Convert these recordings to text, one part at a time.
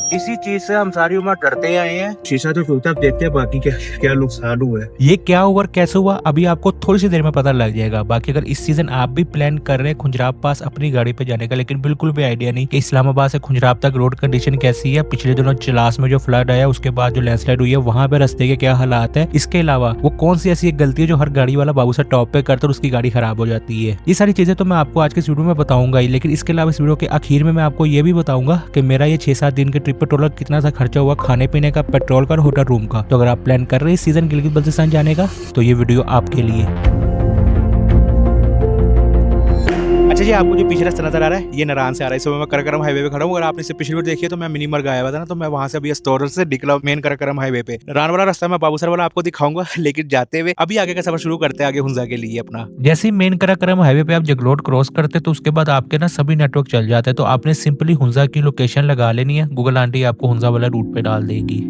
इसी चीज से हम सारी उम्र डरते आए हैं। शीशा तो टूटा, अब देखते हैं बाकी क्या क्या नुकसान हुआ है। ये क्या हुआ और कैसे हुआ अभी आपको थोड़ी सी देर में पता लग जाएगा। बाकी अगर इस सीजन आप भी प्लान कर रहे हैं खुंजराब पास अपनी गाड़ी पे जाने का, लेकिन बिल्कुल भी आइडिया नहीं कि इस्लामाबाद से खुंजराब तक रोड कंडीशन कैसी है, पिछले दिनों चिलास में जो फ्लड आया उसके बाद जो लैंडस्लाइड हुई है वहां पे रास्ते के क्या हालात है, इसके अलावा वो कौन सी ऐसी एक गलती है जो हर गाड़ी वाला बाबू से टॉप पे करता है और उसकी गाड़ी खराब हो जाती है, ये सारी चीजें तो मैं आपको आज के इस वीडियो में बताऊंगा ही। लेकिन इसके अलावा इस वीडियो के आखिर में मैं आपको ये भी बताऊंगा कि मेरा ये 6-7 दिन के ट्रिप पे टोटल कितना सा खर्चा हुआ, खाने पीने का, पेट्रोल का और होटल रूम का। तो अगर आप प्लान कर रहे हैं इस सीजन गिलगित बल्तिस्तान जाने का तो ये वीडियो आपके लिए। अच्छा जी, आपको जो पीछे रास्ता नजर आ रहा है ये नारायण से आ रहा है। इस समय मैं कराकरम हाईवे पे खड़ा हूँ। अगर आपने इससे पिछली बार देखी है तो मैं मिनी मर्ग आया हुआ था ना, तो मैं वहां से अभी स्टोर से निकला मेन कराकरम हाईवे पे। नारायण वाला रास्ता मैं बाबूसर वाला आपको दिखाऊंगा, लेकिन जाते हुए अभी आगे का सफर शुरू करते हैं आगे हुंजा के लिए अपना। जैसे ही मेन कराकरम हाईवे पे आप जगलोट क्रॉस करते तो उसके बाद आपके ना सभी नेटवर्क चल जाते हैं। तो आपने सिंपली हुंजा की लोकेशन लगा लेनी है, गूगल आंटी आपको हुंजा वाला रूट पे डाल देगी।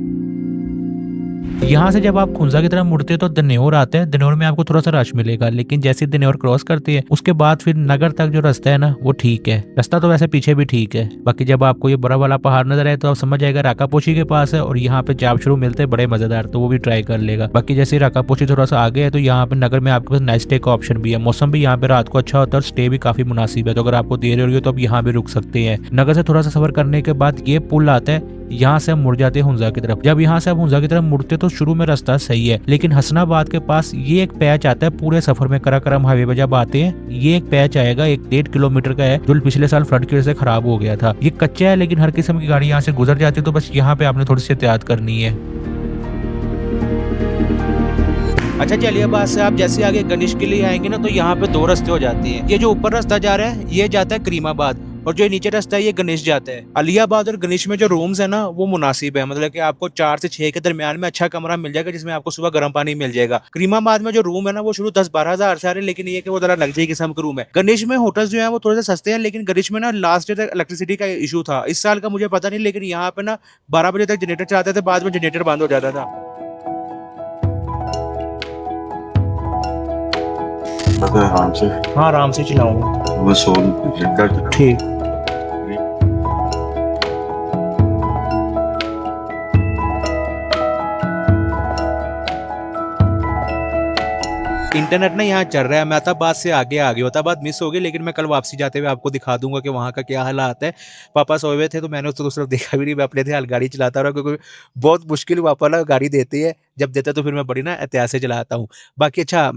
यहाँ से जब आप खुंजा की तरफ मुड़ते हैं तो दन्योर आते हैं। दन्योर में आपको थोड़ा सा रश मिलेगा, लेकिन जैसे दन्योर क्रॉस करते हैं उसके बाद फिर नगर तक जो रास्ता है ना वो ठीक है। रास्ता तो वैसे पीछे भी ठीक है। बाकी जब आपको ये बड़ा वाला पहाड़ नजर आए तो आप समझ जाएगा राकापोची के पास है, और यहाँ पे जाप शुरू मिलते हैं बड़े मजेदार, तो वो भी ट्राई कर लेगा। बाकी जैसे राकापोची थोड़ा सा आगे है तो यहाँ पे नगर में आपके पास नाइट स्टे का ऑप्शन भी है। मौसम भी यहाँ पे रात को अच्छा होता है और स्टे भी काफी मुनासिब है, तो अगर आपको देर हो रही है तो आप यहाँ भी रुक सकते हैं। नगर से थोड़ा सा सफर करने के बाद ये पुल आता है, यहाँ से हम मुड़ जाते हैं हुंजा की तरफ। जब यहाँ से आप हुंजा की तरफ मुड़ते तो शुरू में रास्ता सही है, लेकिन हसनाबाद के पास ये एक पैच आता है। पूरे सफर में कराकरम हाईवे पे जब आते हैं ये एक पैच आएगा 1-1.5 किलोमीटर का है, जो पिछले साल फ्लड की वजह से खराब हो गया था। ये कच्चा है लेकिन हर किस्म की गाड़ी यहाँ से गुजर जाती है, तो बस यहाँ पे आपने थोड़ी सी एहतियात करनी है। अच्छा, जलियाबाद से आप जैसे आगे गणेश के लिए आएंगे ना तो यहाँ पे 2 रास्ते हो जाते हैं। ये जो ऊपर रास्ता जा रहा है ये जाता है करीमाबाद, और जो नीचे रास्ता है ये गणेश जाता है। अलियाबाद और गणेश में जो रूम्स है ना वो मुनासिब है, मतलब कि आपको 4 से 6 के दरमियान में अच्छा कमरा मिल जाएगा, जिसमें आपको सुबह गर्म पानी मिल जाएगा। करीमाबाद में जो रूम है ना वो शुरू 10-12 हजार से आ रहे हैं, लेकिन ये कि वो जरा लग्जरी किस्म के रूम है। गणेश में होटल्स जो है वो थोड़े से सस्ते हैं, लेकिन गणेश में ना लास्ट डे तक इलेक्ट्रिसिटी का इशू था। इस साल का मुझे पता नहीं, लेकिन यहाँ पे ना 12 बजे तक जनरेटर चलाते थे, बाद में जनरेटर बंद हो जाता था। आराम से, हाँ आराम से चलाऊंगा। ठीक। इंटरनेट ना यहाँ चल रहा है। मैं अताबाद से आगे आ गया, अताबाद मिस हो गई, लेकिन मैं कल वापसी जाते हुए आपको दिखा दूंगा कि वहाँ का क्या हालात है। पापा सोए हुए थे तो मैंने उसको दूसरा देखा भी नहीं, मैं अपने ध्यान गाड़ी चलाता रहा, क्योंकि बहुत मुश्किल पापा ना गाड़ी देती है, जब देता तो फिर मैं बड़ी ना एहतियात से चलाता हूँ। बाकी अच्छा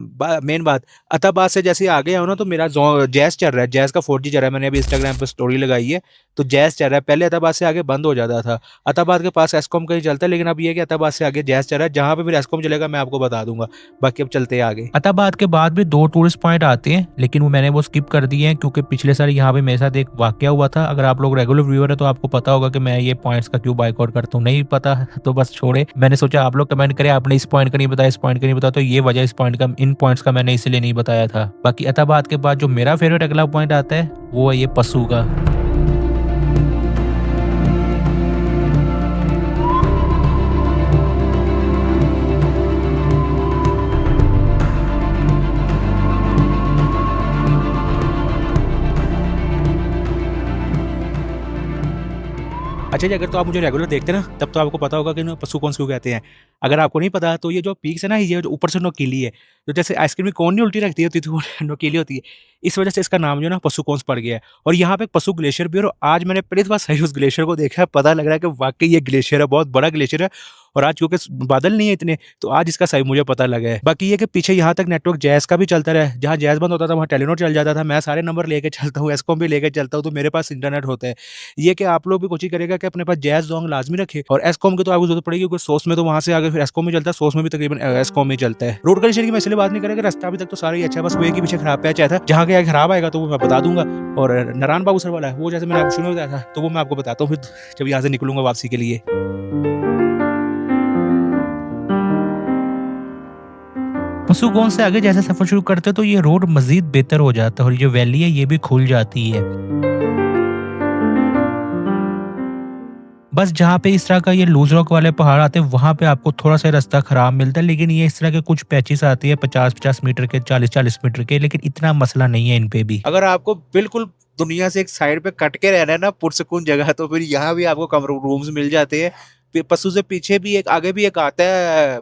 मेन बात, अताबाद से जैसे आगे आओ ना तो मेरा जैस चल रहा है, जैस का 4G चल रहा है। मैंने अभी इंस्टाग्राम पर स्टोरी लगाई है तो जैस चल रहा है। पहले अताबाद से आगे बंद हो जाता था, अताबाद के पास एस्कॉम का ही चलता है, लेकिन अब ये है कि अताबाद से आगे जैस चल रहा है। जहाँ पे फिर एस्कॉम चलेगा मैं आपको बता दूंगा। बाकी अब चलते हैं आगे। अताबाद के बाद भी 2 टूरिस्ट पॉइंट आते हैं, लेकिन वो मैंने वो स्किप कर दिए हैं, क्योंकि पिछले साल यहाँ पे मेरे साथ एक वाकया हुआ था। अगर आप लोग रेगुलर व्यूअर है तो आपको पता होगा कि मैं ये पॉइंट्स का क्यों बाइकआउट करता हूँ। नहीं पता तो बस छोड़े, मैंने सोचा आप लोग कमेंट करें आपने इस पॉइंट का नहीं बताया, इस पॉइंट का नहीं बताया, तो ये वजह इस पॉइंट का, इन पॉइंट्स का मैंने इसलिए नहीं बताया था। बाकी अताबाद के बाद जो मेरा फेवरेट अगला पॉइंट आता है वो है ये पशु का। अच्छा जी, अगर तो आप मुझे रेगुलर देखते हैं ना तब तो आपको पता होगा कि पशु कौन से कहते हैं। अगर आपको नहीं पता तो ये जो पीक्स है ना, ये जो ऊपर से नोकीली है, तो जैसे आइसक्रीम में कौन नहीं उल्टी रखती होती तो नोकीली होती है, इस वजह से इसका नाम जो ना पशु कौंस पड़ गया है। और यहाँ पे पशु ग्लेशियर भी है, और आज मैंने पहली बार सही उस ग्लेशियर को देखा है। पता लग रहा है कि वाकई ये ग्लेशियर है, बहुत बड़ा ग्लेशियर है, और आज क्योंकि बादल नहीं है इतने तो आज इसका सही मुझे पता लगा है। बाकी ये कि पीछे यहाँ तक नेटवर्क जैस का भी चलता रहा है, जहाँ जैस बंद होता था वहाँ टेलीनॉर चल जाता था। मैं सारे नंबर लेके चलता हूँ, एस्कॉम भी लेके चलता हूँ, तो मेरे पास इंटरनेट होता है। ये कि आप लोग भी कोशिश करेगा कि अपने पास जैस जोंग लाजमी रखे, और एस्कॉम की तो आपको जरूरत पड़ेगी, क्योंकि सोर्स में तो वहाँ से आगे फिर एस्कॉम में चलता है, सोर्स में भी तकरीबन एस्कॉम में चलता है। रोड कंडीशन की मैं इसलिए बात नहीं करेगा, रास्ता अभी तक तो सारा ही अच्छा है, बस वे के पीछे खराब पैच आया था। जहाँ के खराब आएगा तो वो मैं बता दूंगा। और नारायण बाबू सर वाला है वो, जैसे मैंने आपको शुरू में बताया था, तो वो मैं आपको बताता हूँ फिर जब यहाँ से निकलूंगा वापसी के लिए। पशुगोंद से आगे जैसे सफर शुरू करते तो ये रोड मजीद बेहतर हो जाता है, और जो वैली है ये भी खुल जाती है। बस जहाँ पे इस तरह का ये लूज रॉक वाले पहाड़ आते हैं वहाँ पे आपको थोड़ा सा रास्ता खराब मिलता है, लेकिन ये इस तरह के कुछ पैचेस आती है 50-50 मीटर के, 40-40 मीटर के, लेकिन इतना मसला नहीं है इन पे भी। अगर आपको बिल्कुल दुनिया से एक साइड पे कट के रहना है ना, पुरसकून जगह, तो फिर यहाँ भी आपको कमरे रूम्स मिल जाते हैं। पशु से पीछे भी एक, आगे भी एक आता है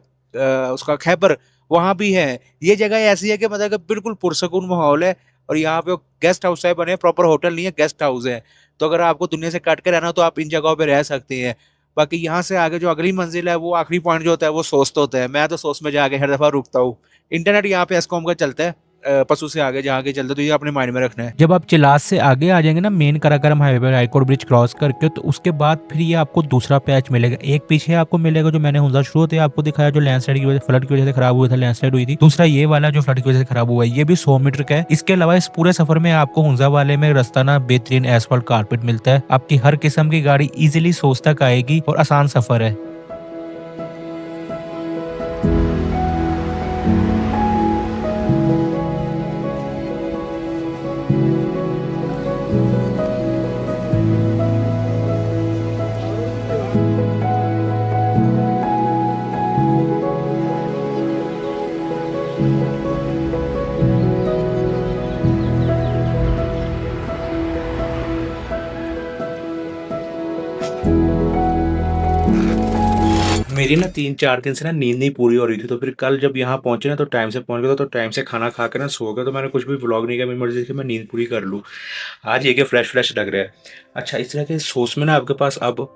उसका खैबर, वहाँ भी है। ये जगह ऐसी है कि मतलब कि बिल्कुल पुरसकून माहौल है। और यहाँ पे गेस्ट हाउस है बने, प्रॉपर होटल नहीं है, गेस्ट हाउस है। तो अगर आपको दुनिया से कट के रहना हो तो आप इन जगहों पे रह सकते हैं। बाकी यहाँ से आगे जो अगली मंजिल है, वो आखिरी पॉइंट जो होता है वो सोस्ट होता है। मैं तो सोस्ट में जाके हर दफा रुकता हूँ। इंटरनेट यहाँ पे एस्कॉम का चलता है, पशु से आगे जहाँ के चलते, तो ये अपने माइंड में रखना है। जब आप चिलास से आगे आ जाएंगे ना मेन कराकरम हाईवे पर रायकोट ब्रिज क्रॉस करके, तो उसके बाद फिर ये आपको दूसरा पैच मिलेगा। एक पीछे आपको मिलेगा जो मैंने हुंजा शुरू होते आपको दिखाया, जो लैंडस्लाइड की वजह, फ्लड की वजह से खराब हुआ था, लैंडस्लाइड हुई थी। दूसरा ये वाला जो फ्लड की वजह से खराब हुआ है, ये भी 100 मीटर का है। इसके अलावा इस पूरे सफर में आपको हुंजा वाले में रास्ता ना बेहतरीन एसफॉल्ट कारपेट मिलता है। आपकी हर किस्म की गाड़ी इजिली सोच तक आएगी और आसान सफर है। मेरी ना 3-4 दिन से ना नींद नहीं पूरी हो रही थी, तो फिर कल जब यहाँ पहुंचे ना तो टाइम से पहुंच गया, तो टाइम से खाना खा कर ना सो गया। तो मैंने कुछ भी व्लॉग नहीं किया, मेरी मर्जी थी कि मैं नींद पूरी कर लूँ। आज ये कि फ्रेश फ्रेश लग रहा है। अच्छा, इस तरह के सॉस में ना आपके पास अब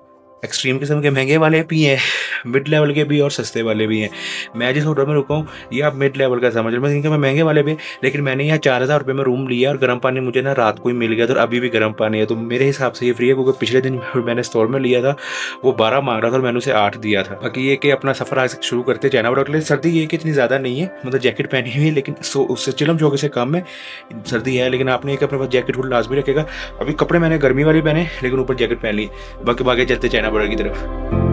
एक्सट्रीम किस्म के महंगे वाले भी हैं, मिड लेवल के भी और सस्ते वाले भी हैं। मैं जिस होटल में रुका हूँ ये आप मिड लेवल का समझ लो, मैं महंगे वाले भी, लेकिन मैंने यहाँ 4000 रुपये में रूम लिया और गर्म पानी मुझे ना रात को ही मिल गया, तो अभी भी गर्म पानी है। तो मेरे हिसाब से ये फ्री है, क्योंकि पिछले दिन मैंने स्टोर में लिया था वो 12 मांग रहा था और मैंने उसे 8 दिया था। बाकी ये कि अपना सफर आज शुरू करते चाइना बॉर्डर के लिए। सर्दी ये कि इतनी ज़्यादा नहीं है, मतलब जैकेट पहनी हुई है, लेकिन उससे चिलम चौके से कम है सर्दी है, लेकिन आपने एक अपने पास जैकेट फुल लाजमी रखेगा। अभी कपड़े मैंने गर्मी वाली पहने, लेकिन ऊपर जैकेट पहन ली। बाकी बाकी चलते चाइना बॉर्डर की तरफ।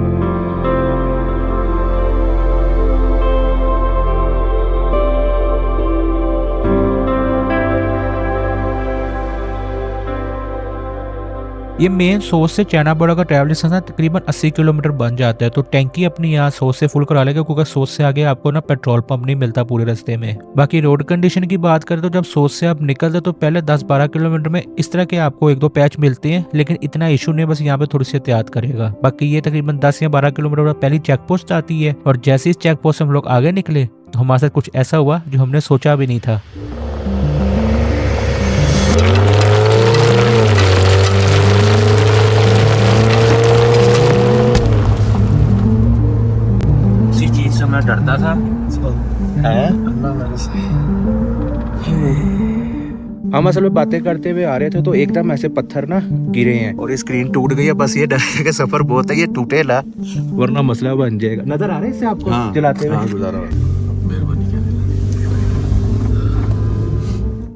ये मेन सोर्स से चाइना बॉर्डर का ट्रैवल डिस्टेंस ना तकरीबन 80 किलोमीटर बन जाता है। तो टैंकी अपनी यहाँ सोर्स से फुल करा लेगा, क्योंकि सोर्स से आगे आपको ना पेट्रोल पंप नहीं मिलता पूरे रास्ते में। बाकी रोड कंडीशन की बात करें तो जब सोर्स से आप निकलते तो पहले 10-12 किलोमीटर में इस तरह के आपको 1-2 पैच मिलते हैं, लेकिन इतना इशू नहीं, बस यहाँ पे थोड़ी सी एहतियात करेगा। बाकी ये तकरीबन 10 या 12 किलोमीटर पहली चेक पोस्ट आती है, और जैसे इस चेक पोस्ट से हम लोग आगे निकले तो हमारे साथ कुछ ऐसा हुआ जो हमने सोचा भी नहीं था। मैं डरता था हम असल में बातें करते हुए आ रहे थे, तो एकदम ऐसे पत्थर ना गिरे हैं और ये स्क्रीन टूट गई है। बस ये डर है कि सफर बहुत है, ये टूटे ला वरना मसला बन जाएगा। नजर आ रहा है इससे आपको? हाँ, चलाते हुए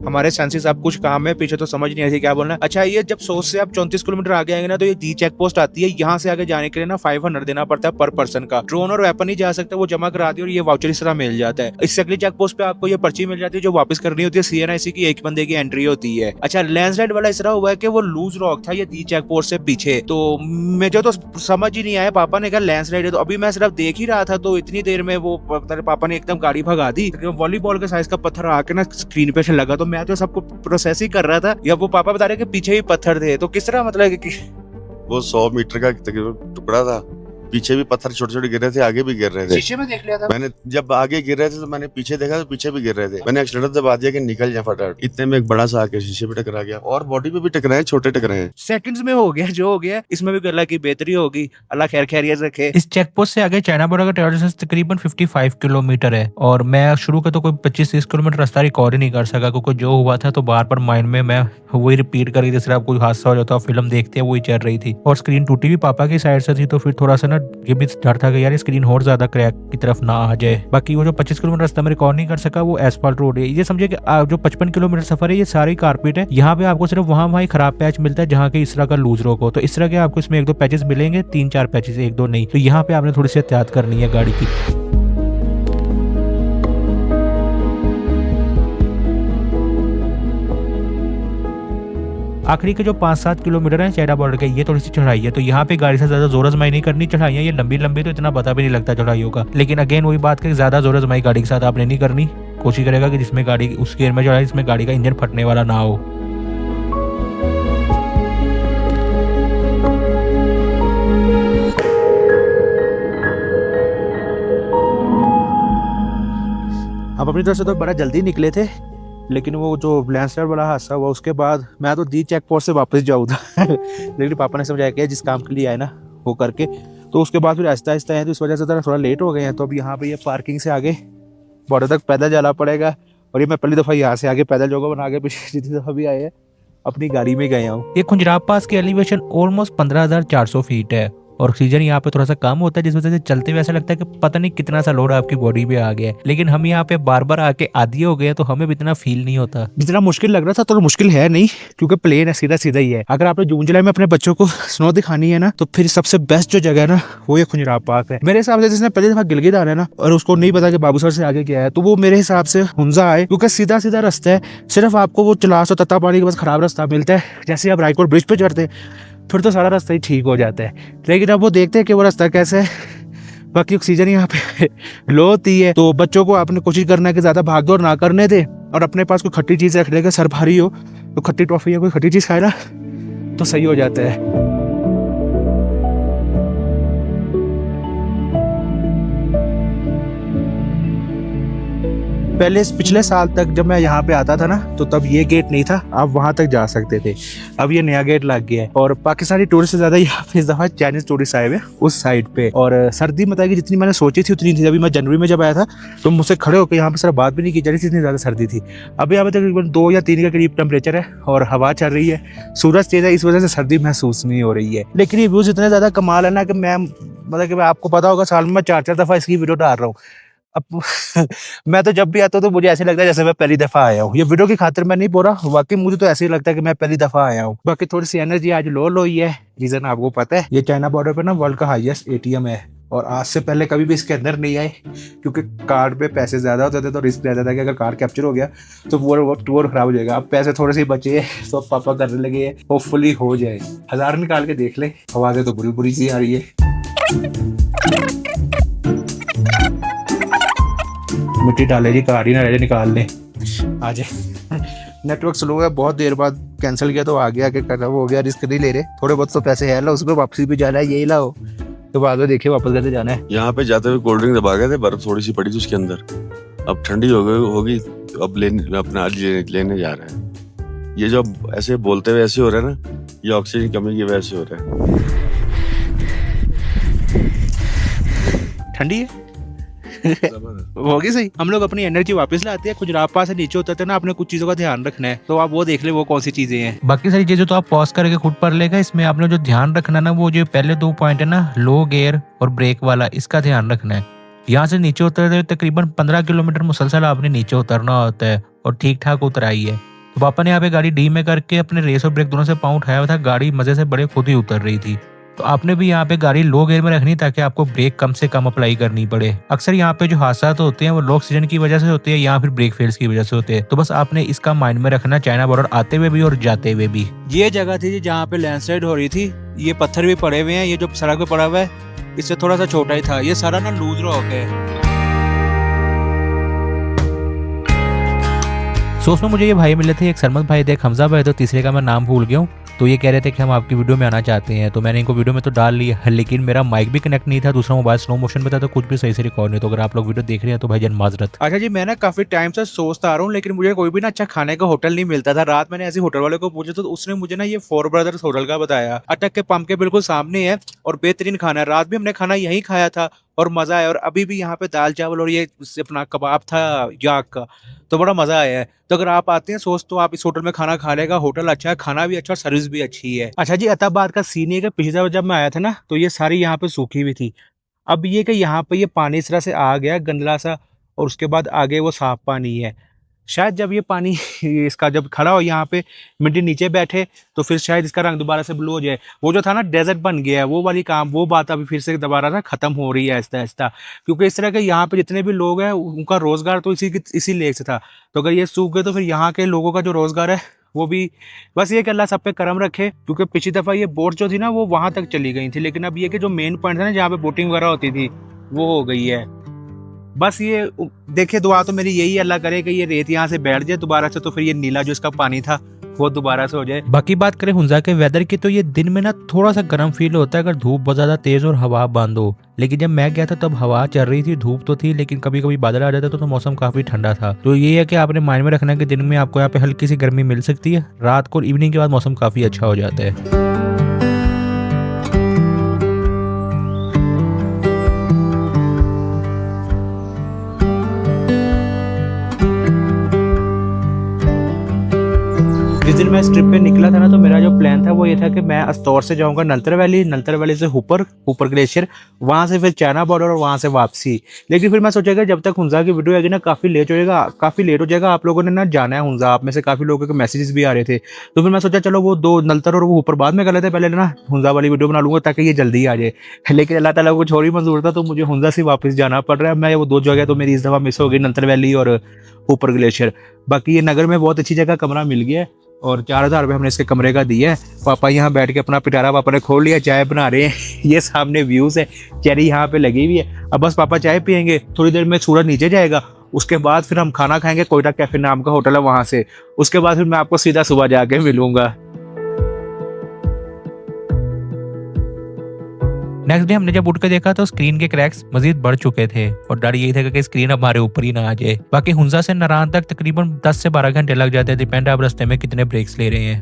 हमारे सेंसेस अब कुछ काम है, पीछे तो समझ नहीं आई क्या बोलना। अच्छा, ये जब सोच से आप 34 किलोमीटर आगे आएंगे ना, तो ये डी चेक पोस्ट आती है। यहाँ से आगे जाने के लिए ना 500 देना पड़ता है पर पर्सन का। ड्रोन और वेपन नहीं जा सकते, वो जमा करा दी और ये वाउचर इस तरह मिल जाता है। इससे अगली चेक पोस्ट पे आपको ये पर्ची मिल जाती है जो वापस करनी होती है। CNIC की एक बंदे की एंट्री होती है। अच्छा, लैंडस्लाइड वाला इस तरह हुआ है कि वो लूज रॉक था ये डी चेक पोस्ट से पीछे, तो मुझे तो समझ ही नहीं आया। पापा ने कहा लैंडस्लाइड है, तो अभी मैं सिर्फ देख ही रहा था, तो इतनी देर में वो पापा ने एकदम गाड़ी भगा दी। वॉलीबॉल के साइज का पत्थर आके ना स्क्रीन पे से लगा, तो मैं तो सबको प्रोसेस ही कर रहा था, या वो पापा बता रहे कि पीछे भी पत्थर थे। तो किस तरह मतलब कि वो 100 मीटर का तकरीबन टुकड़ा था, पीछे भी पत्थर छोटे छोटे गिर रहे थे, आगे भी गिर रहे थे। शीशे में देख लिया था मैंने, जब आगे गिर रहे थे तो मैंने पीछे देखा तो पीछे भी गिर रहे थे। मैंने एक्सीलेटर दबा दिया कि निकल जाए फटाफट। इतने में एक बड़ा सा आके शीशे पे टकरा गया, और बॉडी पे भी टकराए, छोटे टकराए। सेकंड्स में हो गया जो हो गया। इसमें भी अल्लाह की बेहतरी होगी, अल्लाह खैर खैरियत रखे। इस चेक पोस्ट से आगे चाइना बॉर्डर का ट्रैवल डिस्टेंस तकरीबन 55 किलोमीटर है, और मैं शुरू का तो कोई 25-30 किलोमीटर रास्ता रिकॉर्ड ही नहीं कर सका, क्योंकि जो हुआ था तो बार बार माइंड में मैं वही रिपीट कर रही थी। सिर्फ कोई हादसा हो जाता, फिल्म देखते हैं, वही चल रही थी। और स्क्रीन टूटी भी पापा की साइड से थी, तो फिर थोड़ा सा ना ये भी डर था कि यार स्क्रीन और ज्यादा क्रैक की तरफ ना आ जाए। बाकी वो जो 25 किलोमीटर रास्ता में रिकॉर्ड नहीं कर सका, वो एसफाल्ट रोड है। ये समझिए कि जो 55 किलोमीटर सफर है ये सारी कारपेट है। यहाँ पे आपको सिर्फ वहाँ खराब पैच मिलता है जहाँ के इस तरह का लूज रोक हो। तो इस तरह के आपको इसमें 1-2 पैचेस मिलेंगे, 3-4 पैचेस, 1-2 नहीं। तो यहाँ पे आपने थोड़ी सी एहतियात करनी है गाड़ी की। आखिरी के जो 5-7 किलोमीटर है चाइना बॉर्डर के, ये थोड़ी सी चढ़ाई है, तो यहाँ पे गाड़ी से ज्यादा जोर आजमाई नहीं करनी। चढ़ाइयाँ ये लंबी लंबी तो इतना पता भी नहीं लगता चढ़ाइयों का, लेकिन अगेन वही बात कि ज्यादा जोर आजमाई गाड़ी के साथ आपने नहीं करनी। कोशिश करेगा कि जिसमें गाड़ी उस गियर में चढ़ाए जिसमें गाड़ी का इंजन फटने वाला ना हो। हम अपनी तरफ से तो बड़ा जल्दी निकले थे, लेकिन वो जो लैंडस्लाइड वाला हादसा हुआ उसके बाद मैं तो दी चेक पोस्ट से वापस जाऊँ था लेकिन पापा ने समझाया कि जिस काम के लिए आए ना वो करके, तो उसके बाद फिर आहिस्ता आहिस्ता है, तो इस वजह से थोड़ा लेट हो गए हैं। तो अब यहाँ पे ये पार्किंग से आगे बॉर्डर तक पैदल जाना पड़ेगा, और ये मैं पहली दफ़ा यहाँ से आगे पैदल जाऊँगा, वरना आगे पिछली दफ़ा भी आए हैं अपनी गाड़ी में गया हूँ। ये खुंजराब पास की एलिवेशन ऑलमोस्ट 15,400 फीट है और ऑक्सीजन यहाँ पे थोड़ा सा कम होता है, जिस वजह से चलते हुए ऐसा लगता है कि पता नहीं कितना सा लोड आपकी बॉडी पे आ गया है। लेकिन हम यहाँ पे बार बार आके आदी हो गए तो हमें भी इतना फील नहीं होता। जितना मुश्किल लग रहा था तो मुश्किल है नहीं, क्योंकि प्लेन है, सीधा सीधा ही है। अगर आपने जून जुलाई में अपने बच्चों को स्नो दिखानी है ना, तो फिर सबसे बेस्ट जो जगह है ना वो ये खुंजराब पार्क है। मेरे हिसाब से जिसने पहली दफा गिलगित आना है ना और उसको नहीं पता कि बाबूसर से आगे क्या है, तो वो मेरे हिसाब से हुंजा आए, क्योंकि सीधा सीधा रास्ता है। सिर्फ आपको वो चलास और तत्ता पानी के बस खराब रास्ता मिलता है। जैसे आप रायकोट ब्रिज पे चढ़ते फिर तो सारा रास्ता ही ठीक हो जाता है, लेकिन अब वो देखते हैं कि वो रास्ता कैसा है। बाकी ऑक्सीजन यहाँ पे लो होती है, तो बच्चों को आपने कोशिश करना है कि ज़्यादा भाग दौड़ ना करने दे, और अपने पास कोई खट्टी चीज़ रख लेगा, सर भारी हो तो खट्टी टॉफ़ी या कोई खट्टी चीज़ खाए ना तो सही हो जाता है। पहले पिछले साल तक जब मैं यहाँ पे आता था ना, तो तब ये गेट नहीं था, आप वहाँ तक जा सकते थे। अब ये नया गेट लग गया है, और पाकिस्तानी टूरिस्ट से ज़्यादा यहाँ पे इस दफ़ा चाइनीज़ टूरिस्ट आए हुए उस साइड पे। और सर्दी मतलब कि जितनी मैंने सोची थी उतनी थी। अभी मैं जनवरी में जब आया था तो मुझसे खड़े होकर यहाँ पे सर बात भी नहीं की जा रही थी, इतनी ज़्यादा सर्दी थी। अभी यहाँ पे तकरीबन 2 या 3 के करीब टेम्परेचर है और हवा चल रही है, सूरज तेज है, इस वजह से सर्दी महसूस नहीं हो रही है। लेकिन ये व्यूज़ इतने ज़्यादा कमाल है ना कि मैं मतलब कि आपको पता होगा साल में 4-4 दफ़ा इसकी वीडियो डाल रहा हूँ। अब मैं तो जब भी आता हूँ तो मुझे ऐसे लगता है जैसे मैं पहली दफा आया हूँ। ये वीडियो की खातिर मैं नहीं बोल रहा, वाकई मुझे तो ऐसे ही लगता है कि मैं पहली दफा आया हूँ। बाकी थोड़ी सी एनर्जी आज लो ही है, रीजन आपको पता है। ये चाइना बॉर्डर पे ना वर्ल्ड का हाईएस्ट एटीएम है, और आज से पहले कभी भी इसके अंदर नहीं आए, क्योंकि कार्ड पे पैसे ज्यादा होते थे तो रिस्क रहता था कि अगर कार्ड कैप्चर हो गया तो वो टूर खराब हो जाएगा। अब पैसे थोड़े से बचे तो पापा करने लगे, होपफुली हो जाए। 1000 निकाल के देख ले, आवाजें तो बुरी बुरी सी आ रही है। मिट्टी डाले जी, कार ही ना रहे निकाल ले। आ जाए, नेटवर्क स्लो है, बहुत देर बाद कैंसिल किया तो आ गया कि खराब हो गया, रिस्क नहीं ले रहे। थोड़े बहुत तो पैसे है, लो उसको वापसी भी जाना है, यही लाओ तो बाद में देखिए वापस कैसे जाना है। यहाँ पे जाते हुए कोल्ड ड्रिंक दबा गए थे, बर्फ थोड़ी सी पड़ी थी उसके अंदर, अब ठंडी हो गई होगी तो अब अपना लेने जा रहे हैं। ये जो ऐसे बोलते हुए ऐसे हो रहा है ना, ये ऑक्सीजन की कमी की वजह से हो रहा है। ठंडी है होगी सही। हम लोग अपनी एनर्जी वापस लाते हैं, खुजराब पास से नीचे उतरते ना, अपने कुछ चीजों का ध्यान रखना है, तो आप वो देख ले वो कौन सी चीजें हैं। बाकी सारी चीजें तो आप पॉज करके खुद पढ़ लेगा। इसमें आपने जो ध्यान रखना ना, वो जो पहले 2 पॉइंट है ना, लो गियर और ब्रेक वाला, इसका ध्यान रखना है। यहाँ से नीचे उतरते हुए तकरीबन 15 किलोमीटर मुसलसल आपने नीचे उतरना होता है, और ठीक ठाक उतराई है। तो पापा ने यहाँ पे गाड़ी डी में करके अपने रेस और ब्रेक दोनों से पाँव उठाया हुआ था, गाड़ी मजे से बड़े खुद ही उतर रही थी। तो आपने भी यहाँ पे गाड़ी लो गियर में रखनी ताकि आपको ब्रेक कम से कम अप्लाई करनी पड़े। अक्सर यहाँ पे जो हादसा होते हैं वो लो ऑक्सीजन की वजह से होते हैं या फिर ब्रेक फेल्स की वजह से होते हैं। तो बस आपने इसका माइंड में रखना, चाइना बॉर्डर आते हुए भी और जाते हुए भी। ये जगह थी जहाँ पे लैंडस्लाइड हो रही थी, ये पत्थर भी पड़े हुए हैं, ये जो सड़क पे पड़ा हुआ है इससे थोड़ा सा छोटा ही था, ये सारा ना लूज रॉक है। सो उसमें मुझे ये भाई मिले थे, एक सरमद भाई थे, एक हमजा भाई थे, तीसरे का मैं नाम भूल गया हूँ। तो ये कह रहे थे कि हम आपकी वीडियो में आना चाहते हैं, तो मैंने इनको वीडियो में तो डाल लिया, लेकिन मेरा माइक भी कनेक्ट नहीं था, दूसरा मोबाइल स्लो मोशन पे था, तो कुछ भी सही से रिकॉर्ड नहीं। तो अगर आप लोग वीडियो देख रहे हैं तो भाईजान माजरत। अच्छा जी, मैं ना काफी टाइम से सोचता आ रहा हूँ, लेकिन मुझे कोई भी ना अच्छा खाने का होटल नहीं मिलता था। रात मैंने ऐसे होटल वाले को पूछा तो उसने मुझे ना ये 4 ब्रदर्स होटल का बताया, अटक के पंप के बिल्कुल सामने है और बेहतरीन खाना है। रात भी हमने खाना यहीं खाया था और मजा आया, और अभी भी यहाँ पे दाल चावल और ये अपना कबाब था याक का, तो बड़ा मजा आया है। तो अगर आप आते हैं सोच तो आप इस होटल में खाना खा लेगा, होटल अच्छा है, खाना भी अच्छा और सर्विस भी अच्छी है। अच्छा जी, अताबाद का सीन है कि पिछली बार जब मैं आया था ना तो ये सारी यहाँ पे सूखी हुई थी। अब ये कि यहाँ पे ये पानी इस तरह से आ गया गंदला सा, और उसके बाद आगे वो साफ पानी है। शायद जब ये पानी इसका जब खड़ा हो यहाँ पे मिट्टी नीचे बैठे तो फिर शायद इसका रंग दोबारा से ब्लू हो जाए। वो जो था ना डेजर्ट बन गया है, वो वाली काम, वो बात अभी फिर से दोबारा ना खत्म हो रही है आहिस्ता आहिस्ता, क्योंकि इस तरह के यहाँ पे जितने भी लोग हैं उनका रोजगार तो इसी लेक से था। तो अगर ये सूख गए तो फिर यहाँ के लोगों का जो रोजगार है वो भी बस ये कि अल्लाह सब पे करम रखे, क्योंकि पिछली दफ़ा ये बोट जो थी ना वो वहाँ तक चली गई थी, लेकिन अब ये कि जो मेन पॉइंट था ना जहाँ पे बोटिंग वगैरह होती थी वो हो गई है। बस ये देखिए, दुआ तो मेरी यही अल्लाह करे कि ये रेत यहाँ से बैठ जाए दोबारा से, तो फिर ये नीला जो इसका पानी था वो दोबारा से हो जाए। बाकी बात करें हुंजा के वेदर की, तो ये दिन में ना थोड़ा सा गर्म फील होता है अगर धूप बहुत ज़्यादा तेज़ और हवा बंद हो, लेकिन जब मैं गया था तब हवा चल रही थी, धूप तो थी, लेकिन कभी कभी बादल आ जाता तो मौसम काफ़ी ठंडा था। तो ये है कि आपने माइंड में रखना कि दिन में आपको यहाँ पे हल्की सी गर्मी मिल सकती है, रात को इवनिंग के बाद मौसम काफ़ी अच्छा हो जाता है। जिस दिन मैं इस ट्रिप पे निकला था ना, तो मेरा जो प्लान था वो ये था कि मैं अस्तौर से जाऊंगा नलतर वैली, नलतर वैली से ऊपर ग्लेशियर, वहां से फिर चाइना बॉर्डर और वहां से वापसी। लेकिन फिर मैं सोचा कि जब तक हुंजा की वीडियो आएगी ना काफ़ी लेट हो जाएगा, आप लोगों ने ना जाना है हुंजा, आप में से काफ़ी लोगों के मैसेजेस भी आ रहे थे। तो फिर मैं सोचा चलो वो दो नलतर और वो ऊपर बाद में कर लेते, पहले ना हुंजा वाली वीडियो बना लूंगा ताकि ये जल्दी आ जाए। लेकिन अल्लाह ताला को कुछ और ही मंजूर था, तो मुझे हुंजा से वापस जाना पड़ रहा है। मैं वो 2 जगह तो मेरी इस दफ़ा मिस हो गई, नलतर वैली और ऊपर ग्लेशियर। बाकी ये नगर में बहुत अच्छी जगह कमरा मिल गया है और 4,000 रुपये हमने इसके कमरे का दिया है। पापा यहाँ बैठ के अपना पिटारा पापा ने खोल लिया, चाय बना रहे हैं। ये सामने व्यूज़ है, चेरी यहाँ पे लगी हुई है। अब बस पापा चाय पियेंगे, थोड़ी देर में सूरज नीचे जाएगा, उसके बाद फिर हम खाना खाएंगे, कोयटा कैफे नाम का होटल है वहाँ से। उसके बाद फिर मैं आपको सीधा सुबह जाके मिलूंगा। नेक्स्ट डे हमने जब उठ कर देखा तो स्क्रीन के क्रैक्स मजीद बढ़ चुके थे और डर यही था कि स्क्रीन हमारे ऊपर ही ना आ जाए। बाकी हुंजा से नारान तक तकरीबन 10 से 12 घंटे लग जाते हैं, डिपेंड आप रास्ते में कितने ब्रेक्स ले रहे हैं।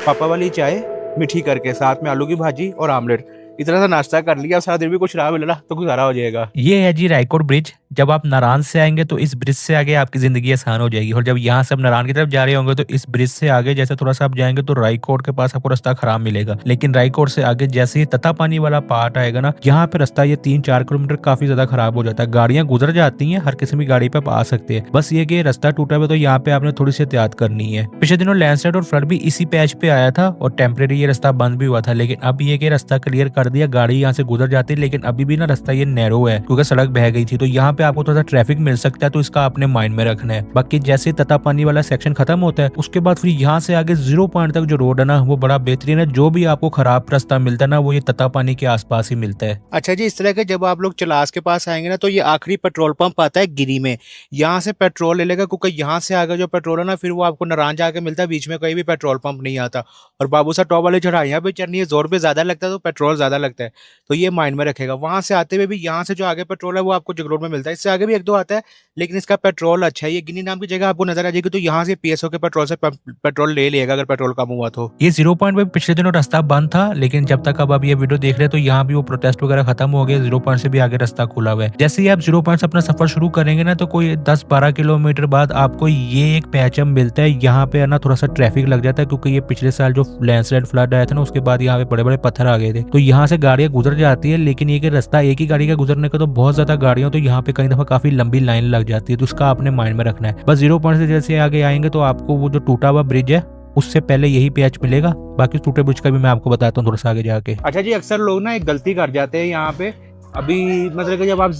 पापा वाली चाय मीठी करके, साथ में आलू की भाजी और आमलेट, इतना सा नाश्ता कर लिया। सारा दिन भी कुछ रहा मिला तो गुजारा हो जाएगा। ये है जी रायकोट ब्रिज। जब आप नारायण से आएंगे तो इस ब्रिज से आगे आपकी जिंदगी आसान हो जाएगी, और जब यहाँ से आप नारायण की तरफ जा रहे होंगे तो इस ब्रिज से आगे जैसे थोड़ा सा आप जाएंगे तो रायकोट के पास आपको रास्ता खराब मिलेगा। लेकिन रायकोट से आगे जैसे ही ततापानी वाला पार्ट आएगा ना, यहाँ पे रास्ता ये 3-4 किलोमीटर काफी ज्यादा खराब हो जाता है। गाड़ियां गुजर जाती हैं, हर किसी भी गाड़ी पे आप आ सकते हैं, बस ये कि रास्ता टूटा हुआ, तो यहाँ पे आपने थोड़ी सी एहतियात करनी है। पिछले दिनों लैंडस्लाइड और फ्लड भी इसी पैच पे आया था और टेम्परेरी ये रास्ता बंद भी हुआ था, लेकिन अब ये कि रास्ता क्लियर कर दिया, गाड़ी यहाँ से गुजर जाती है। लेकिन अभी भी ना रास्ता ये नैरो है क्योंकि सड़क बह गई थी, तो यहाँ पे आपको थोड़ा सा ट्रैफिक मिल सकता है, तो इसका आपने माइंड में रखना है। बाकी जैसे ततापानी वाला सेक्शन खत्म होता है उसके बाद फिर यहाँ से आगे 0 पॉइंट तक जो रोड है ना वो बड़ा बेहतरीन है। जो भी आपको खराब रास्ता मिलता है ना वो ये ततापानी के आसपास ही मिलता है। अच्छा जी, इस तरह के जब आप लोग चलास के पास आएंगे ना तो ये आखिरी पेट्रोल पंप आता है गिरी में, यहाँ से पेट्रोल ले लेगा, क्योंकि यहाँ से आगे जो पेट्रोल है ना फिर वो आपको नारायण जाके मिलता है, बीच में कोई भी पेट्रोल पंप नहीं आता। और बाबूसा टॉप वाले चढ़ाइयाँ भी चढ़नी है, जोर पे ज्यादा लगता है तो पेट्रोल ज्यादा लगता है, तो ये माइंड में रखेगा। वहां से आते हुए भी यहाँ से जो आगे पेट्रोल है वो आपको जगरोड में मिलता है, इससे आगे भी 1-2 आता है, लेकिन इसका पेट्रोल अच्छा है। ये गिनी नाम की जगह आपको नजर आ जाएगी, तो यहाँ से पीएसओ के पेट्रोल से पेट्रोल ले लेगा अगर पेट्रोल कम हुआ तो। ये 0 पॉइंट पे पिछले दिनों रास्ता बंद था, लेकिन जब तक अब आप ये वीडियो देख रहे हैं तो यहाँ भी वो प्रोटेस्ट वगैरह खत्म हो गए, 0 पॉइंट से भी आगे रास्ता खुला हुआ है। जैसे ही आप 0 पॉइंट से अपना सफर शुरू करेंगे ना तो कोई 10-12 किलोमीटर बाद आपको ये एक पैचअप मिलता है। यहाँ पे ना थोड़ा सा ट्रैफिक लग जाता है, क्योंकि ये पिछले साल जो लैंडस्लाइड फ्लड आया था ना उसके बाद यहाँ पे बड़े बड़े पत्थर आ गए थे, तो यहाँ से गाड़ियां गुजर जाती है। लेकिन ये कि रास्ता एक ही गाड़ी का गुजरने का तो बहुत ज्यादा गाड़ियां, तो यहाँ पे कई दफा काफी लंबी लाइन लग जाती है, तो उसका आपने माइंड में रखना है। बस 0 पॉइंट से जैसे आगे आएंगे तो आपको वो जो टूटा हुआ ब्रिज है उससे पहले यही पैच मिलेगा। बाकी टूटे ब्रिज का भी मैं आपको बताता हूँ थोड़ा सा आगे जाके। अच्छा जी, अक्सर लोग ना एक गलती कर जाते हैं यहाँ पे। अभी मतलब कि जब आप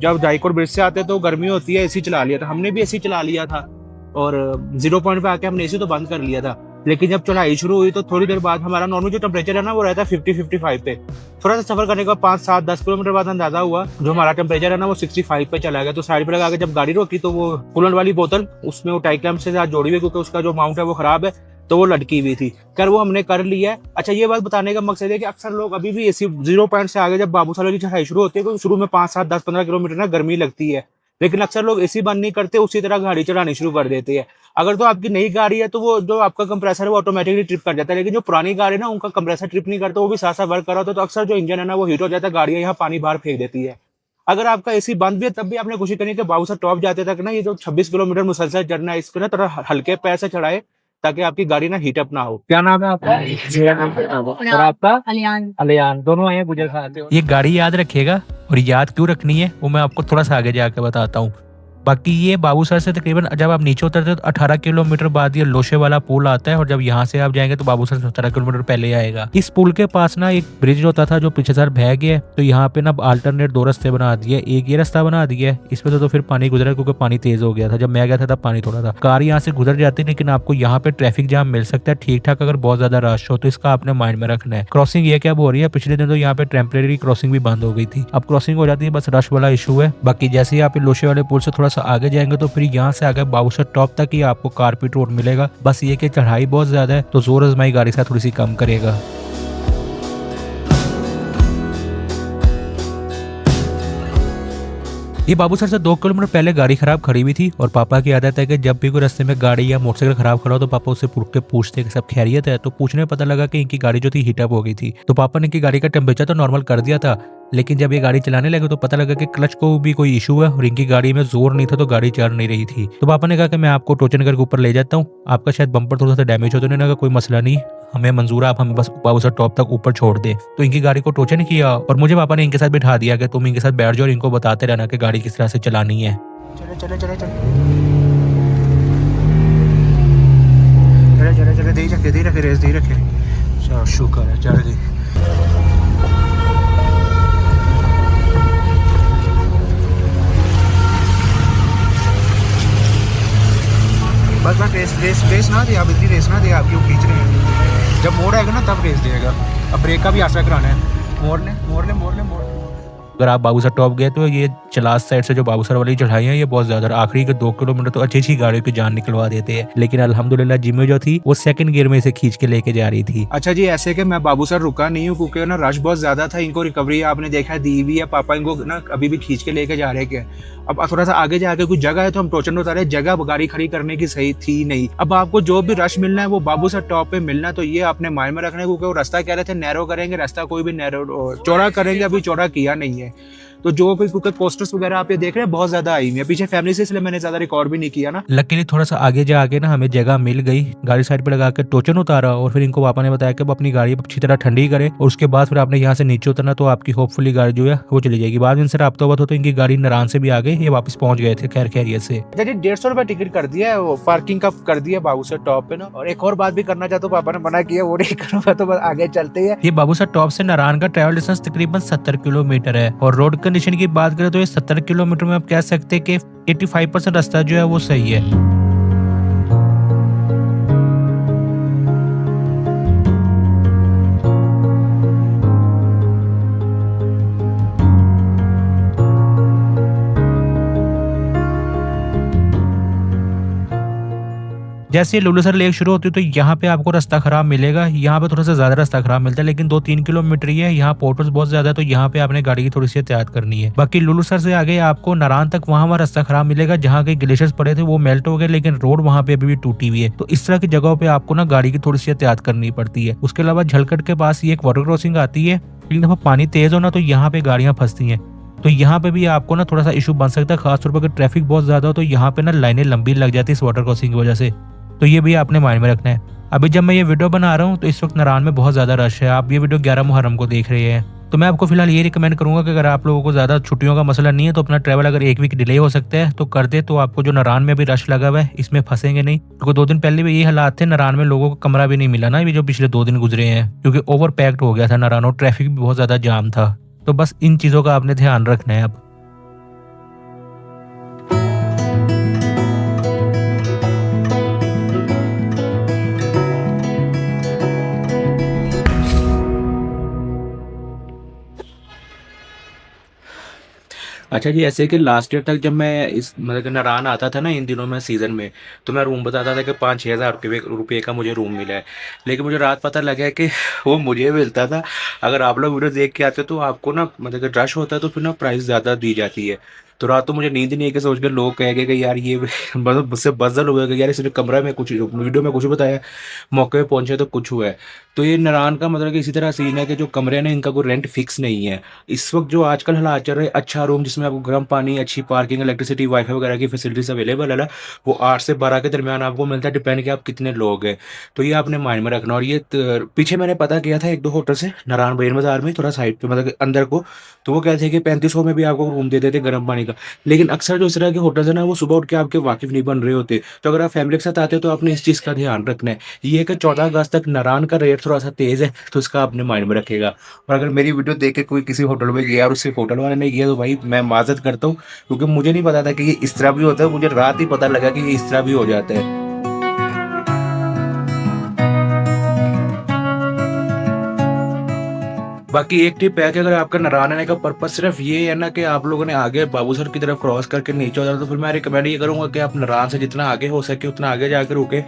जब रायकोट ब्रिज से आते हैं तो गर्मी होती है, एसी चला लिया था, हमने भी एसी चला लिया था और 0 पॉइंट पे आके हमने एसी तो बंद कर लिया था। लेकिन जब चढ़ाई शुरू हुई तो थोड़ी देर बाद हमारा नॉर्मल जो टेम्परेचर है ना वो रहता है 50-55 पे। थोड़ा सा सफर करने का 5-7-10 किलोमीटर बाद अंदाजा हुआ जो हमारा टेम्परेचर है ना वो 65 पे चला गया। तो साइड पे लगा के जब गाड़ी रोकी तो वो कूलेंट वाली बोतल उसमें वो टाइट क्लैंप से साथ जोड़ी हुई, क्योंकि उसका जो माउंट है वो खराब है, तो वो लटकी हुई थी। कर वो हमने कर लिया है। अच्छा, ये बात बताने का मकसद है कि अक्सर लोग अभी भी एसी 0 पॉइंट से आगे जब बाबूसाल की चढ़ाई शुरू होती है तो शुरू में 5-7-10-15 किलोमीटर ना गर्मी लगती है, लेकिन अक्सर लोग एसी बंद नहीं करते, उसी तरह गाड़ी चलानी शुरू कर देते हैं। अगर तो आपकी नई गाड़ी है तो वो जो आपका कंप्रेसर है वो ऑटोमेटिकली ट्रिप कर जाता है, लेकिन जो पुरानी गाड़ी है ना उनका कंप्रेसर ट्रिप नहीं करता, वो भी साथ साथ वर्क कर रहा होता है, तो अक्सर जो इंजन है ना वो हीट हो जाता है, गाड़ियां यहाँ पानी बाहर फेंक देती है। अगर आपका एसी बंद भी है तब भी आपने कोशिश करनी है कि बाबूसाल टॉप जाते तक ना ये जो 26 किलोमीटर मुसलसल चढ़ना है इसको ना थोड़ा हल्के पैर से चढ़ाए, ताकि आपकी गाड़ी ना हीट अप ना हो। क्या नाम है आपका? मेरा नाम और आपका? अलियान। अलियान। दोनों आए हैं गुजर खाते हो। ये गाड़ी याद रखिएगा, और याद क्यों रखनी है वो मैं आपको थोड़ा सा आगे जाकर बताता हूँ। बाकी ये बाबूसर से तकरीबन जब आप नीचे उतरते हो तो 18 किलोमीटर बाद ये लोशे वाला पुल आता है, और जब यहाँ से आप जाएंगे तो बाबूसर से 17 किलोमीटर पहले आएगा। इस पुल के पास ना एक ब्रिज होता था जो पिछले साल बह गया है, तो यहाँ पे ना अल्टरनेट 2 रास्ते बना दिए। एक ये रास्ता बना दिया है, इसमें से तो फिर पानी गुजरा क्योंकि पानी तेज हो गया था। जब मैं गया था तब पानी थोड़ा था, कार यहाँ से गुजर जाती, लेकिन आपको यहाँ पे ट्रैफिक जाम मिल सकता है ठीक ठाक अगर बहुत ज्यादा रश हो, तो इसका आपने माइंड में रखना है। क्रॉसिंग ये क्या हो रही है, पिछले दिन तो यहाँ पे टेम्परेरी क्रॉसिंग भी बंद हो गई थी, अब क्रॉसिंग हो जाती है, बस रश वाला इशू है। बाकी जैसे ही आप लोशे वाले पुल से थोड़ा सा आगे जाएंगे तो फिर यहाँ से आगे बाबूसर टॉप तक ही आपको कारपेट रोड मिलेगा। बस ये कि चढ़ाई बहुत ज्यादा है, तो जोर आजमाई गाड़ी से थोड़ी सी कम करेगा। ये बाबूसर से 2 किलोमीटर पहले गाड़ी खराब खड़ी हुई थी, और पापा की आदत है कि जब भी कोई रास्ते में गाड़ी या मोटरसाइकिल खराब खड़ा हो तो पापा उससे पूछते कि सब खैरियत है। तो पूछने में पता लगा कि इनकी गाड़ी जो थी हीटअप हो गई थी, तो पापा ने इनकी गाड़ी का टेम्परेचर तो नॉर्मल कर दिया था, लेकिन जब ये गाड़ी चलाने लगे तो पता लगा कि क्लच को भी कोई इशू है, और इनकी गाड़ी में जोर नहीं था तो गाड़ी चल नहीं रही थी। तो पापा ने कहा कि मैं आपको टोचनगर के ऊपर ले जाता हूँ, आपका शायद बम्पर थोड़ा सा डैमेज हो, तो उन्होंने कहा कोई मसला नहीं, हमें मंजूर है, आप हमें बस बाबूसर टॉप तक ऊपर छोड़ दे। तो इनकी गाड़ी को टोचन किया, और मुझे पापा ने इनके साथ बिठा दिया कि तुम इनके साथ बैठ जाओ और इनको बताते रहना कि गाड़ी किस तरह से चलानी है। चले चले चले चले चले चले दे रखे रेस दे रखे। चलो शुक्र है चढ़ गई। बस बस रेस ना दे, आप इतनी रेस ना दे, आप क्यों खींच रहे हैं। जब मोड़ आएगा ना तब रेस देगा। अब ब्रेक का भी आसरा कराना है। मोड़ ले मोड़ ले मोड़ ले मोड़ ले। अगर आप बाबूसर टॉप गए तो ये चलास साइड से जो बाबूसर वाली चढ़ाई है ये बहुत ज्यादा, आखिरी के 2 किलोमीटर तो अच्छी अच्छी गाड़ियों की जान निकलवा देते हैं, लेकिन अल्हम्दुलिल्लाह जिम्मे जो थी वो सेकंड गियर में से खींच के लेके जा रही थी। अच्छा जी, ऐसे कि मैं बाबूसर रुका नहीं हूँ क्योंकि ना रश बहुत ज्यादा था। इनको रिकवरी आपने देखा दी हुई है, पापा इनको ना अभी भी खींच के लेके जा रहे हैं। अब थोड़ा सा आगे जाके कुछ जगह है तो हम टोचन उतारे, जगह गाड़ी खड़ी करने की सही थी नहीं। अब आपको जो भी रश मिलना है वो बाबूसर टॉप पे मिलना है, तो ये आपने माइंड में रखना है, क्योंकि वो रास्ता कह रहे थे नैरो करेंगे, रास्ता कोई भी नैरो चौड़ा करेंगे, अभी चौड़ा किया नहीं है। तो जो भी क्योंकि पोस्टर्स वगैरह आप ये देख रहे हैं बहुत ज्यादा आई हुई है पीछे फैमिली से, इसलिए मैंने ज्यादा रिकॉर्ड भी नहीं किया ना। लकीली थोड़ा सा आगे जाके ना हमें जगह मिल गई, गाड़ी साइड पे लगा के टोचन उतारा, और फिर इनको पापा ने बताया कि अपनी गाड़ी अच्छी तरह ठंडी करे, और उसके बाद फिर आपने यहाँ से नीचे उतरना, तो आपकी होपफुली गाड़ी जो है वो चली जाएगी। बाद में इनसे राब्ता हुआ तो इनकी गाड़ी नारायण से भी आ गई, ये वापस पहुंच गए थे खैर खैरियत से। 150 रुपए टिकट कर दिया है, वो पार्किंग का कर दिया बाबूसर टॉप पे ना। और एक और बात भी करना चाहता हूँ, पापा ने मना किया, वो नहीं करूंगा, तो बस आगे चलते हैं। ये बाबूसर टॉप से नारायण का ट्रैवल डिस्टेंस तकरीबन 70 किलोमीटर है, और रोड कंडीशन की बात करें तो ये 70 किलोमीटर में आप कह सकते हैं कि 85% रास्ता जो है वो सही है। जैसे लुलुसर लेक शुरू होती है तो यहाँ पे आपको रास्ता खराब मिलेगा, यहाँ पे थोड़ा सा ज्यादा रास्ता खराब मिलता है, लेकिन 2-3 किलोमीटर ही है। यहाँ पोर्टल्स बहुत ज्यादा है, तो यहाँ पे आपने गाड़ी की थोड़ी सी एहतियात करनी है। बाकी लुलुसर से आगे आपको नारायण तक वहाँ रास्ता खराब मिलेगा, जहाँ के ग्लेशियर्स पड़े थे वो मेल्ट हो गए, लेकिन रोड वहाँ पे अभी भी टूटी हुई है। तो इस तरह की जगहों पे आपको ना गाड़ी की थोड़ी सी एहतियात करनी पड़ती है। उसके अलावा झलकट के पास ये एक वाटर क्रॉसिंग आती है, लेकिन दफा पानी तेज होना तो यहाँ पे गाड़ियां फंसती हैं, तो यहाँ पे भी आपको ना थोड़ा सा इशू बन सकता है, खासतौर पर अगर ट्रैफिक बहुत ज्यादा हो तो यहाँ पे ना लाइनें लंबी लग जाती है इस वाटर क्रॉसिंग की वजह से। तो ये भी आपने माइंड में रखना है। अभी जब मैं ये वीडियो बना रहा हूँ तो इस वक्त नारायण में बहुत ज्यादा रश है। आप ये वीडियो 11 मुहर्रम को देख रहे हैं, तो मैं आपको फिलहाल ये रिकमेंड करूंगा कि अगर आप लोगों को ज्यादा छुट्टियों का मसला नहीं है तो अपना ट्रैवल अगर 1 वीक डिले हो सकता है तो कर दे, तो आपको जो नारायण में भी रश लगा हुआ है इसमें फंसेंगे नहीं। क्योंकि 2 दिन पहले भी ये हालात थे, नारायण में लोगों को कमरा भी नहीं मिला ना, ये जो पिछले 2 दिन गुजरे हैं, क्योंकि ओवर पैक्ड हो गया था नारायण और ट्रैफिक भी बहुत ज्यादा जाम था। तो बस इन चीजों का आपने ध्यान रखना है। अब अच्छा जी, ऐसे कि लास्ट ईयर तक जब मैं इस मतलब कि नारायण आता था ना इन दिनों में सीज़न में, तो मैं रूम बताता था कि 5-6 हज़ार रुपये का मुझे रूम मिला है, लेकिन मुझे रात पता लगा कि वो मुझे मिलता था। अगर आप लोग वीडियो देख के आते हो तो आपको ना मतलब कि रश होता है तो फिर ना प्राइस ज़्यादा दी जाती है। तो रात तो मुझे नींद नहीं है कि सोच कर लोग कहेंगे कि यार ये मतलब मुझसे बदल हुआ है कि यार इसने कमरा में कुछ वीडियो में कुछ बताया, मौके पे पहुंचे तो कुछ हुआ है। तो ये नारायण का मतलब कि इसी तरह सीन है कि जो कमरे हैं ना इनका कोई रेंट फिक्स नहीं है। इस वक्त जो आजकल हालात चल रहे हैं, अच्छा रूम जिसमें आपको गर्म पानी, अच्छी पार्किंग, इलेक्ट्रिसिटी, वाईफाई वगैरह की फैसिलिटीज अवेलेबल है ना, वो 8 से 12 के दरमियान आपको मिलता है, डिपेंड कि आप कितने लोग हैं। तो ये आपने माइंड में रखना। और ये पीछे मैंने पता किया था 1-2 होटल से, नारायण बेन बाजार में थोड़ा साइड पे मतलब कि अंदर को, तो वो कहते हैं कि 3500 में भी आपको रूम दे देते गर्म पानी का। लेकिन अक्सर जो इस तरह के होटल्स है ना वो सुबह उठ के आपके वाकिफ नहीं बन रहे होते। तो अगर आप फैमिली के साथ आते हो तो आपने इस चीज़ का ध्यान रखना है। ये है कि 14 अगस्त तक नारायण का रेट थोड़ा सा तेज़ है, तो इसका आपने माइंड में रखेगा। और अगर मेरी वीडियो देख के कोई किसी होटल में गया और उससे होटल वाले ने किया तो भाई मैं माजरत करता हूँ, क्योंकि मुझे नहीं पता था कि ये इस तरह भी होता है। मुझे रात ही पता लगा कि ये इस तरह भी हो जाता है। बाकी एक टिप है कि अगर आपका नारायण आने का पर्पज सिर्फ ये है ना कि आप लोगों ने आगे बाबूसर की तरफ क्रॉस करके नीचे हो जाना, तो फिर मैं रिकमेंड ये करूंगा कि आप नारायण से जितना आगे हो सके उतना आगे जाकर रुके,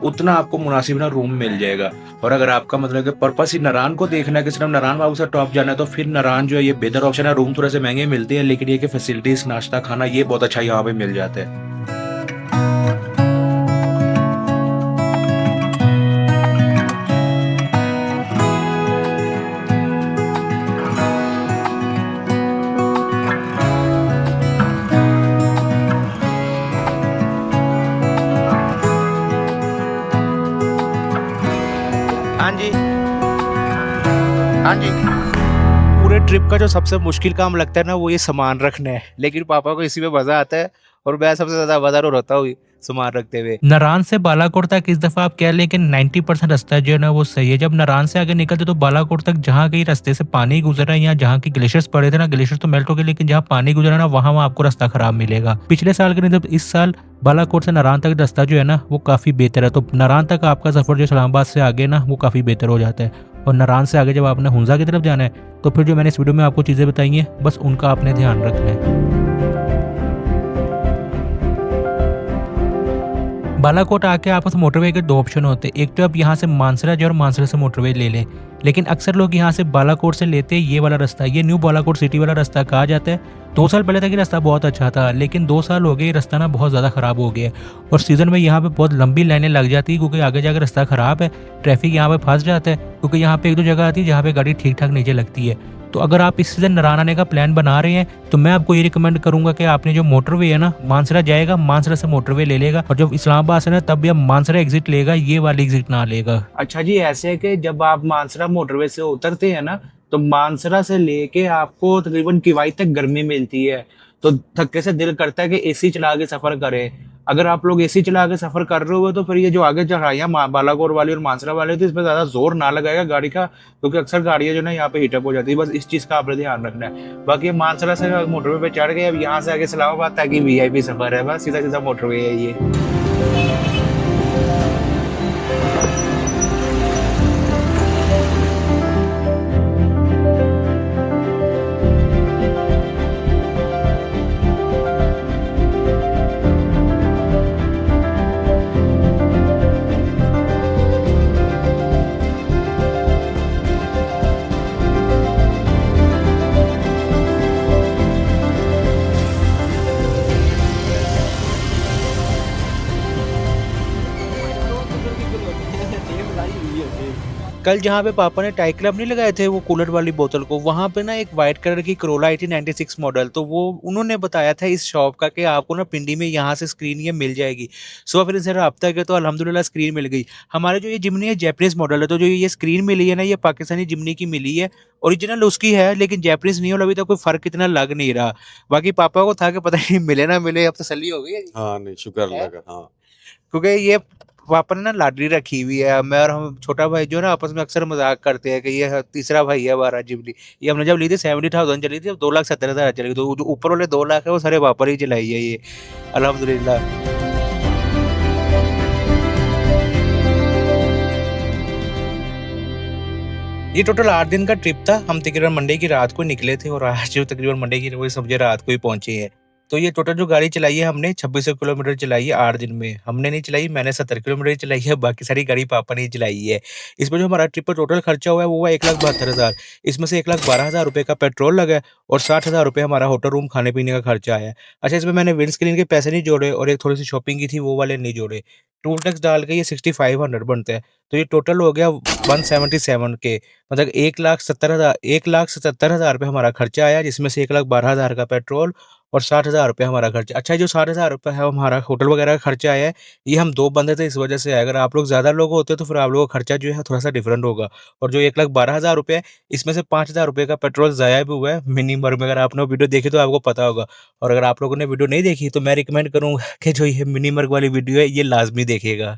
उतना आपको मुनासिब ना रूम मिल जाएगा। और अगर आपका मतलब कि पर्पस ही नारायण को देखना है कि सिर्फ नारायण बाबूसर टॉप जाना है, तो फिर नारायण जो है ये बेहतर ऑप्शन है। रूम थोड़े से महंगे मिलते हैं, लेकिन ये कि फैसिलिटीज, नाश्ता, खाना ये बहुत अच्छा यहाँ पे मिल जाता है। हाँ जी, हाँ जी। पूरे ट्रिप का जो सबसे मुश्किल काम लगता है ना वो ये सामान रखना है, लेकिन पापा को इसी में मजा आता है और मैं सबसे ज्यादा मजा रहता हूँ सामान रखते हुए। नारायण से बालाकोट तक इस दफा आप कह लें कि 90% रास्ता जो है ना वो सही है। जब नारायण से आगे निकलते तो बालाकोट तक जहाँ कहीं रास्ते से पानी गुजरा है या जहाँ की ग्लेशियर्स पड़े थे ना, ग्लेशियर तो मेल्ट हो गए, लेकिन जहाँ पानी गुजरा ना वहाँ आपको रास्ता खराब मिलेगा। पिछले साल के नहीं जब इस साल बालाकोट से नारायण तक रास्ता जो है ना वो काफी बेहतर है। तो नारायण तक आपका सफर जो इस्लामाबाद से आगे ना वो काफी बेहतर हो जाता है। और नारायण से आगे जब आपने हुंजा की तरफ जाना है तो फिर जो मैंने इस वीडियो में आपको चीजें बताई हैं बस उनका आपने ध्यान रखना है। बालाकोट आके आपके पास मोटरवे के 2 ऑप्शन होते हैं। एक तो आप यहाँ से मानसरा जाओ और मानसरा से मोटरवे ले लें, लेकिन अक्सर लोग यहाँ से बालाकोट से लेते हैं ये वाला रास्ता, ये न्यू बालाकोट सिटी वाला रास्ता कहा जाता है। 2 साल पहले तक ये रास्ता बहुत अच्छा था, लेकिन 2 साल हो गए ये रास्ता ना बहुत ज़्यादा ख़राब हो गया है। और सीज़न में यहाँ पे बहुत लंबी लाइनें लग जाती है, क्योंकि आगे जाकर रास्ता ख़राब है, ट्रैफिक यहाँ पे फंस जाता है, क्योंकि यहाँ पे 1-2 जगह आती है जहाँ पे गाड़ी ठीक ठाक नीचे लगती है। तो अगर आप इस सीज़न नारायण आने का प्लान बना रहे हैं तो मैं आपको ये रिकमेंड करूंगा कि आपने जो मोटरवे है ना, मानसरा जाएगा, मानसरा से मोटरवे ले लेगा, और जब इस्लामाबाद से ना तब भी आप मानसरा एग्जिट लेगा, ये वाली एग्जिट ना लेगा। अच्छा जी, ऐसे है कि जब आप मानसरा मोटरवे से उतरते हैं ना तो मानसरा से लेके आपको तकरीबन किवाई तक गर्मी मिलती है, तो थक्के से दिल करता है कि एसी चला के सफर करें। अगर आप लोग एसी चला के सफर कर रहे हो तो फिर ये जो आगे चढ़ाइयाँ बालाकोट वाली और मानसरा वाली, तो इस पर ज्यादा जोर ना लगाएगा गाड़ी का, क्योंकि अक्सर गाड़ियाँ जो ना यहाँ पे हीटअप हो जाती है। बस इस चीज का आपने ध्यान रखना है। बाकी मानसरा से मोटरवे पे चढ़ गए, अब यहाँ से आगे इस्लामाबाद तक VIP सफर है, बस सीधा सीधा मोटरवे है ये। कल जहाँ पे पापा ने टाई क्लब नहीं लगाए थे वो कूलर वाली बोतल को, वहाँ पे ना एक वाइट कलर की करोला आई थी 96 मॉडल, तो वो उन्होंने बताया था इस शॉप का कि आपको ना पिंडी में यहाँ से स्क्रीन ये मिल जाएगी। सो फिर इनसे रब्ता किया तो अल्हम्दुलिल्लाह स्क्रीन मिल गई। हमारे जो ये जिमनी है जैपनीज मॉडल है, तो जो ये स्क्रीन मिली है ना ये पाकिस्तानी जिमनी की मिली है, ओरिजिनल उसकी है, लेकिन जैपनीज नहीं हो, अभी तक कोई फर्क इतना लग नहीं रहा। बाकी पापा को था कि पता नहीं मिले ना मिले, अब तसल्ली हो गई है जी। हाँ नहीं शुक्र है? लगा हाँ। क्योंकि ये पापा ने ना लाटरी रखी हुई है। मैं और हम छोटा भाई जो है ना आपस में अक्सर मजाक करते हैं कि ये तीसरा भाई है हमारा जिमनी। ये हमने जब ली थी 70,000 चली थी, अब 2,70,000 चली, तो जो ऊपर वाले 2 लाख है वो सारे पापा ही चलाई है ये, अल्हम्दुलिल्लाह। ये टोटल 8 दिन का ट्रिप था। हम तकरीबन मंडे की रात को निकले थे और आज जो तकरीबन मंडे की वही समझे रात को ही पहुंचे हैं। तो ये टोटल जो गाड़ी चलाई है हमने 2600 किलोमीटर चलाई है 8 दिन में। हमने नहीं चलाई, मैंने 70 किलोमीटर ही चलाई है, बाकी सारी गाड़ी पापा ने ही चलाई है। इसमें जो हमारा ट्रिप पे टोटल खर्चा हुआ है वो हुआ 1,72,000। इसमें से 1,12,000 रुपए का पेट्रोल लगा है और 60,000 रुपए हमारा होटल रूम खाने-पीने का खर्चा आया है। अच्छा, इसमें मैंने विंडस्क्रीन के पैसे नहीं जोड़े और एक थोड़ी-सी शॉपिंग की थी वो वाले नहीं जोड़े। टोल टैक्स डाल के ये 6500 बनता है। तो ये टोटल हो गया 177 के, मतलब 1,77,000 रुपए हमारा खर्चा आया, जिसमें से 1,12,000 का पेट्रोल और 60,000 रुपए हमारा खर्चा। अच्छा, ये जो 60,000 रुपए है हमारा होटल वगैरह का खर्चा आया है, ये हम 2 बंदे थे इस वजह से आया। अगर आप लोग ज़्यादा लोग होते तो फिर आप लोगों का खर्चा जो है थोड़ा-सा डिफरेंट होगा। और जो 1,12,000 रुपए है, इसमें से 5,000 रुपए का पेट्रोल ज़ाया भी हुआ है मिनी मर में। अगर आपने वो वीडियो देखी तो आपको पता होगा, और अगर आप लोगों ने वीडियो नहीं देखी तो मैं रिकमेंड करूँगा कि जो ये मिनी मर्ग वाली वीडियो है ये लाज़मी देखिएगा।